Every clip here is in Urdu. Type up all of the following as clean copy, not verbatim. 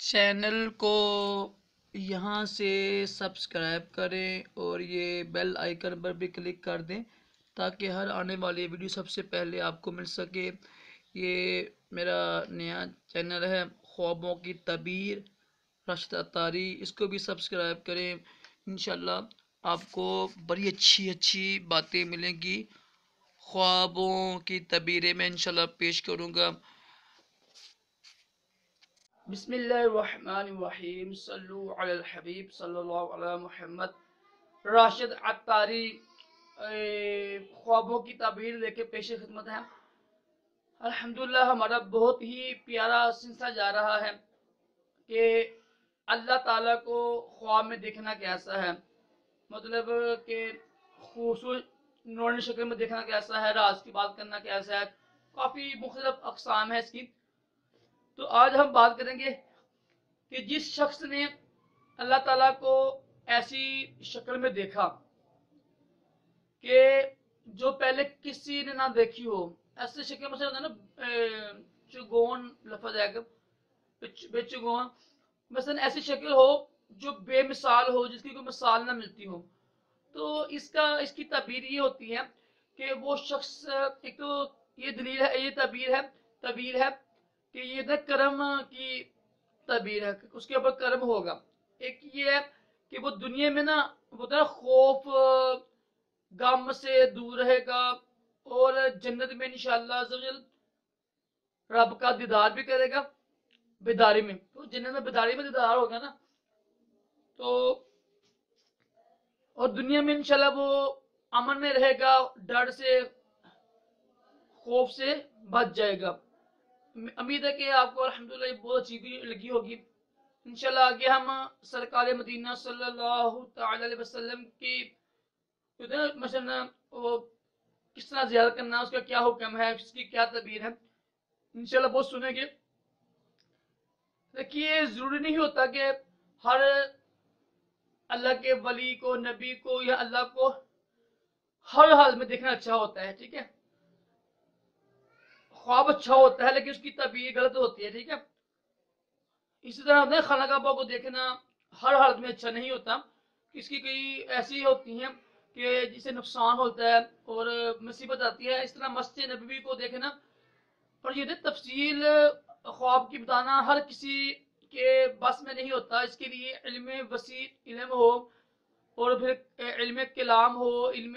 چینل کو یہاں سے سبسکرائب کریں اور یہ بیل آئیکن پر بھی کلک کر دیں تاکہ ہر آنے والی ویڈیو سب سے پہلے آپ کو مل سکے۔ یہ میرا نیا چینل ہے خوابوں کی تعبیر راشد عطاری، اس کو بھی سبسکرائب کریں۔ انشاءاللہ آپ کو بڑی اچھی باتیں ملیں گی۔ خوابوں کی تعبیریں میں انشاءاللہ پیش کروں گا۔ بسم اللہ الرحمن الرحیم، صلو علی الحبیب صلی اللہ علی محمد۔ راشد عطاری خوابوں کی تعبیر لے کے پیش خدمت ہے۔ الحمدللہ ہمارا بہت ہی پیارا سلسلہ جا رہا ہے کہ اللہ تعالیٰ کو خواب میں دیکھنا کیسا ہے، مطلب کہ خوبصورت نورانی شکل میں دیکھنا کیسا ہے، راز کی بات کرنا کیسا ہے، کافی مختلف اقسام ہے اس کی۔ تو آج ہم بات کریں گے کہ جس شخص نے اللہ تعالیٰ کو ایسی شکل میں دیکھا کہ جو پہلے کسی نے نہ دیکھی ہو، ایسی شکل میں ہوتا ہے نا، چگون لفظ ہے کہ بے چگون، مثلا ایسی شکل ہو جو بے مثال ہو، جس کی کوئی مثال نہ ملتی ہو۔ تو اس کی تعبیر یہ ہوتی ہے کہ وہ شخص، ایک تو یہ دلیل ہے، یہ تعبیر ہے کہ یہ نہ کرم کی تعبیر ہے، اس کے اوپر کرم ہوگا۔ ایک یہ ہے کہ وہ دنیا میں نا وہ خوف غم سے دور رہے گا اور جنت میں انشاءاللہ عزوجل رب کا دیدار بھی کرے گا بیداری میں۔ تو جنت میں بیداری میں دیدار ہوگا نا، تو اور دنیا میں انشاءاللہ وہ امن میں رہے گا، ڈر سے خوف سے بچ جائے گا۔ امید ہے کہ آپ کو الحمدللہ یہ بہت اچھی بھی لگی ہوگی۔ انشاءاللہ آگے ہم سرکار مدینہ صلی اللہ تعالی علیہ وسلم کی مثلا وہ کس طرح زیارت کرنا، اس کا کیا حکم ہے، اس کی کیا تعبیر ہے، انشاءاللہ بہت سنیں گے۔ دیکھیے ضروری نہیں ہوتا کہ ہر اللہ کے ولی کو، نبی کو یا اللہ کو ہر حال میں دیکھنا اچھا ہوتا ہے، ٹھیک ہے۔ خواب اچھا ہوتا ہے لیکن اس کی تعبیر غلط ہوتی ہے، ٹھیک ہے۔ اسی طرح خانہ کعبہ کو دیکھنا ہر حالت میں اچھا نہیں ہوتا، اس کی کئی ایسی ہوتی ہیں کہ جسے نقصان ہوتا ہے اور مصیبت آتی ہے۔ اس طرح مسجد نبوی کو دیکھنا، اور یہ تفصیل خواب کی بتانا ہر کسی کے بس میں نہیں ہوتا۔ اس کے لیے علم وسیع علم ہو اور پھر علم کلام ہو، علم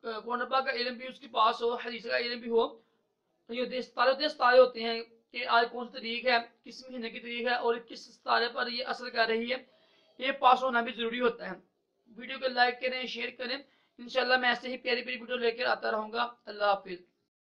قرآن پاک کا علم بھی اس کے پاس ہو، حدیث کا علم بھی ہو۔ یہ ستارے ہوتے ہیں کہ آج کون سی تاریخ ہے، کس مہینے کی تاریخ ہے اور کس ستارے پر یہ اثر کر رہی ہے، یہ پاس ہونا بھی ضروری ہوتا ہے۔ ویڈیو کو لائک کریں، شیئر کریں۔ انشاءاللہ میں ایسے ہی پیاری پیاری ویڈیو لے کر آتا رہوں گا۔ اللہ حافظ۔